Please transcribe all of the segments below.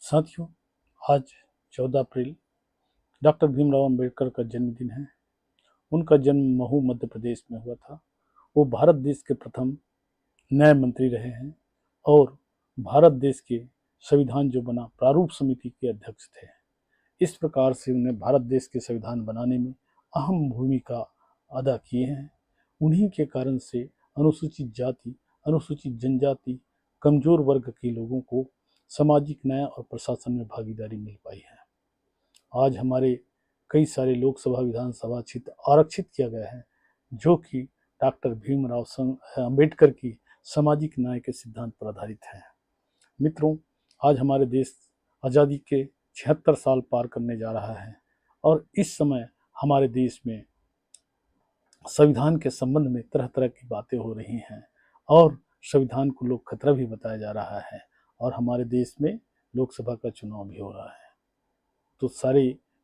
साथियों, आज 14 अप्रैल डॉक्टर भीमराव अंबेडकर का जन्मदिन है। उनका जन्म महू मध्य प्रदेश में हुआ था। वो भारत देश के प्रथम न्याय मंत्री रहे हैं और भारत देश के संविधान जो बना प्रारूप समिति के अध्यक्ष थे। इस प्रकार से उन्हें भारत देश के संविधान बनाने में अहम भूमिका अदा किए हैं। उन्हीं के कारण से अनुसूचित जाति, अनुसूचित जनजाति, कमजोर वर्ग के लोगों को सामाजिक न्याय और प्रशासन में भागीदारी मिल पाई है। आज हमारे कई सारे लोकसभा विधानसभा क्षेत्र आरक्षित किया गया है, जो कि डॉक्टर भीमराव अंबेडकर की सामाजिक न्याय के सिद्धांत पर आधारित है। मित्रों, आज हमारे देश आज़ादी के 76 साल पार करने जा रहा है और इस समय हमारे देश में संविधान के संबंध में तरह तरह की बातें हो रही हैं और संविधान को लोग खतरा भी बताया जा रहा है और हमारे देश में लोकसभा का चुनाव भी हो रहा है। तो सारे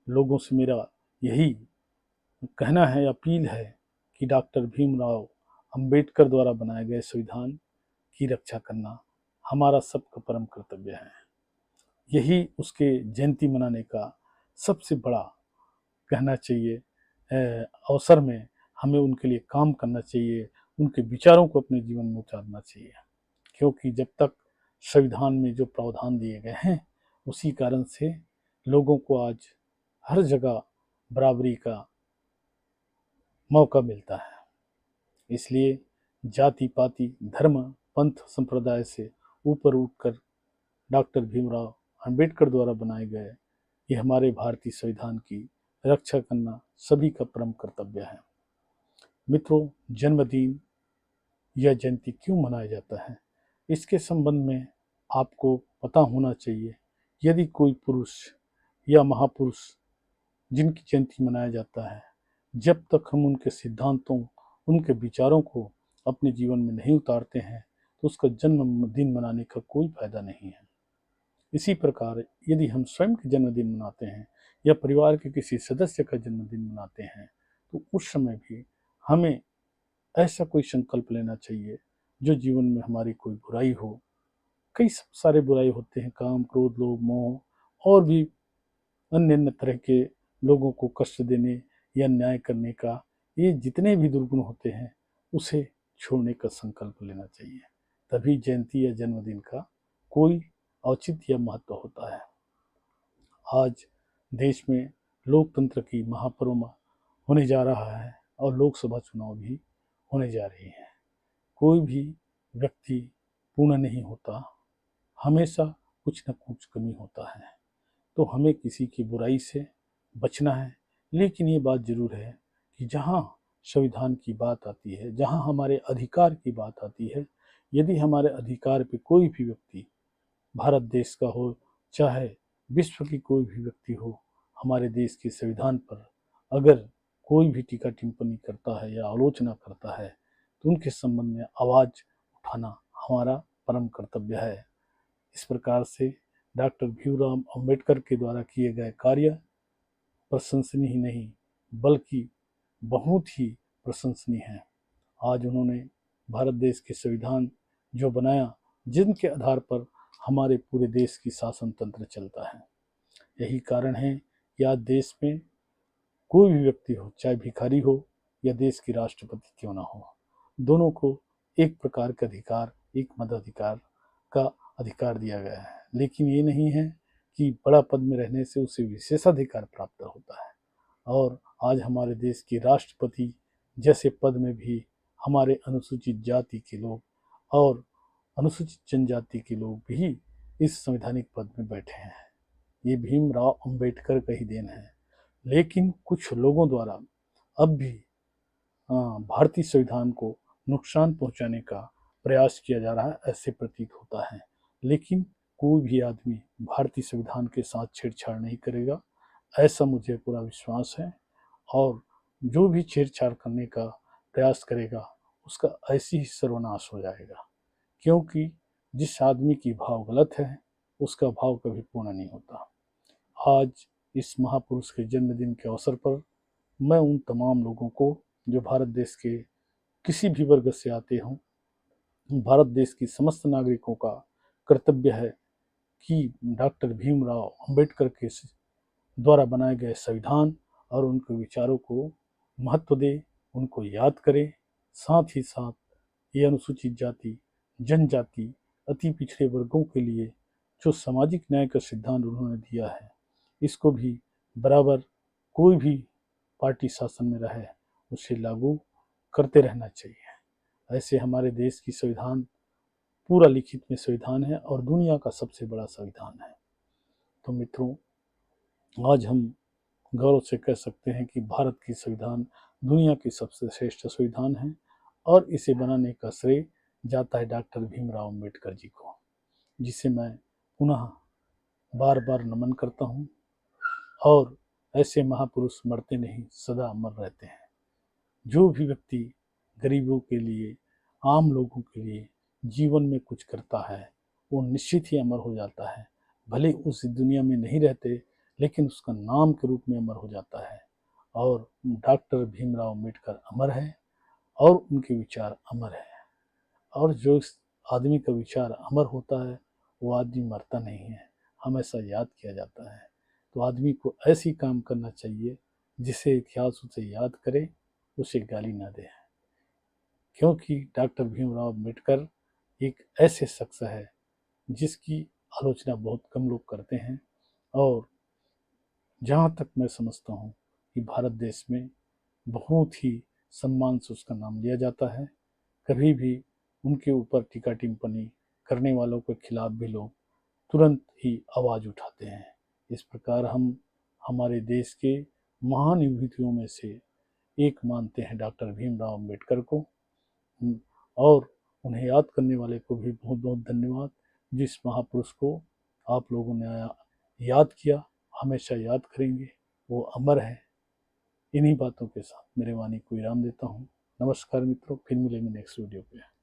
लोगों से मेरा यही कहना है, अपील है कि डॉक्टर भीमराव अंबेडकर द्वारा बनाए गए संविधान की रक्षा करना हमारा सबका परम कर्तव्य है। यही उसके जयंती मनाने का सबसे बड़ा कहना चाहिए। अवसर में हमें उनके लिए काम करना चाहिए, उनके विचारों को अपने जीवन में उतारना चाहिए, क्योंकि जब तक संविधान में जो प्रावधान दिए गए हैं उसी कारण से लोगों को आज हर जगह बराबरी का मौका मिलता है। इसलिए जाति पाति धर्म पंथ संप्रदाय से ऊपर उठकर डॉक्टर भीमराव अंबेडकर द्वारा बनाए गए ये हमारे भारतीय संविधान की रक्षा करना सभी का परम कर्तव्य है। मित्रों, जन्मदिन या जयंती क्यों मनाया जाता है, इसके संबंध में आपको पता होना चाहिए। यदि कोई पुरुष या महापुरुष जिनकी जयंती मनाया जाता है, जब तक हम उनके सिद्धांतों, उनके विचारों को अपने जीवन में नहीं उतारते हैं तो उसका जन्मदिन मनाने का कोई फायदा नहीं है। इसी प्रकार यदि हम स्वयं के जन्मदिन मनाते हैं या परिवार के किसी सदस्य का जन्मदिन मनाते हैं तो उस समय भी हमें ऐसा कोई संकल्प लेना चाहिए जो जीवन में हमारी कोई बुराई हो। कई सारे बुराई होते हैं, काम, क्रोध, लोभ, मोह और भी अन्य अन्य तरह के लोगों को कष्ट देने या न्याय करने का, ये जितने भी दुर्गुण होते हैं उसे छोड़ने का संकल्प लेना चाहिए। तभी जयंती या जन्मदिन का कोई औचित्य या महत्व होता है। आज देश में लोकतंत्र की महापर्व होने जा रहा है और लोकसभा चुनाव भी होने जा रही है। कोई भी व्यक्ति पूर्ण नहीं होता, हमेशा कुछ न कुछ कमी होता है, तो हमें किसी की बुराई से बचना है। लेकिन ये बात जरूर है कि जहाँ संविधान की बात आती है, जहाँ हमारे अधिकार की बात आती है, यदि हमारे अधिकार पे कोई भी व्यक्ति भारत देश का हो चाहे विश्व की कोई भी व्यक्ति हो, हमारे देश के संविधान पर अगर कोई भी टीका टिप्पणी करता है या आलोचना करता है तो उनके संबंध में आवाज़ उठाना हमारा परम कर्तव्य है। इस प्रकार से डॉक्टर भीमराव अंबेडकर के द्वारा किए गए कार्य प्रशंसनीय ही नहीं बल्कि बहुत ही प्रशंसनीय है। आज उन्होंने भारत देश के संविधान जो बनाया, जिनके आधार पर हमारे पूरे देश की शासन तंत्र चलता है। यही कारण है कि आज देश में कोई भी व्यक्ति हो, चाहे भिखारी हो या देश के राष्ट्रपति क्यों ना हो, दोनों को एक प्रकार का अधिकार, एक मताधिकार का अधिकार दिया गया है। लेकिन ये नहीं है कि बड़ा पद में रहने से उसे विशेषाधिकार प्राप्त होता है। और आज हमारे देश के राष्ट्रपति जैसे पद में भी हमारे अनुसूचित जाति के लोग और अनुसूचित जनजाति के लोग भी इस संवैधानिक पद में बैठे हैं। ये भीमराव अंबेडकर का ही देन है। लेकिन कुछ लोगों द्वारा अब भी भारतीय संविधान को नुकसान पहुंचाने का प्रयास किया जा रहा है, ऐसे प्रतीत होता है। लेकिन कोई भी आदमी भारतीय संविधान के साथ छेड़छाड़ नहीं करेगा, ऐसा मुझे पूरा विश्वास है। और जो भी छेड़छाड़ करने का प्रयास करेगा उसका ऐसी ही सर्वनाश हो जाएगा, क्योंकि जिस आदमी की भाव गलत है उसका भाव कभी पूर्ण नहीं होता। आज इस महापुरुष के जन्मदिन के अवसर पर मैं उन तमाम लोगों को जो भारत देश के किसी भी वर्ग से आते हों, भारत देश की समस्त नागरिकों का कर्तव्य है कि डॉक्टर भीमराव अंबेडकर के द्वारा बनाए गए संविधान और उनके विचारों को महत्व दे, उनको याद करें। साथ ही साथ ये अनुसूचित जाति, जनजाति, अति पिछड़े वर्गों के लिए जो सामाजिक न्याय का सिद्धांत उन्होंने दिया है, इसको भी बराबर कोई भी पार्टी शासन में रहे उसे लागू करते रहना चाहिए। ऐसे हमारे देश की संविधान पूरा लिखित में संविधान है और दुनिया का सबसे बड़ा संविधान है। तो मित्रों, आज हम गौरव से कह सकते हैं कि भारत की संविधान दुनिया की सबसे श्रेष्ठ संविधान है और इसे बनाने का श्रेय जाता है डॉक्टर भीमराव अम्बेडकर जी को, जिसे मैं पुनः बार बार नमन करता हूँ। और ऐसे महापुरुष मरते नहीं, सदा अमर रहते हैं। जो भी व्यक्ति गरीबों के लिए, आम लोगों के लिए जीवन में कुछ करता है, वो निश्चित ही अमर हो जाता है। भले उस दुनिया में नहीं रहते, लेकिन उसका नाम के रूप में अमर हो जाता है। और डॉक्टर भीमराव अम्बेडकर अमर है और उनके विचार अमर है। और जो इस आदमी का विचार अमर होता है, वो आदमी मरता नहीं है, हमेशा याद किया जाता है। तो आदमी को ऐसी काम करना चाहिए जिसे इतिहास उसे याद करे, उसे गाली ना दे। क्योंकि डॉक्टर भीमराव अम्बेडकर एक ऐसे शख्स है जिसकी आलोचना बहुत कम लोग करते हैं। और जहाँ तक मैं समझता हूँ कि भारत देश में बहुत ही सम्मान से उसका नाम लिया जाता है। कभी भी उनके ऊपर टीका टिप्पणी करने वालों के खिलाफ भी लोग तुरंत ही आवाज़ उठाते हैं। इस प्रकार हम हमारे देश के महान विभूतियों में से एक मानते हैं डॉक्टर भीमराव अम्बेडकर को। और उन्हें याद करने वाले को भी बहुत बहुत धन्यवाद। जिस महापुरुष को आप लोगों ने याद किया, हमेशा याद करेंगे, वो अमर है। इन्हीं बातों के साथ मेरे वाणी को विराम देता हूँ। नमस्कार मित्रों, फिर मिलेंगे नेक्स्ट वीडियो पे।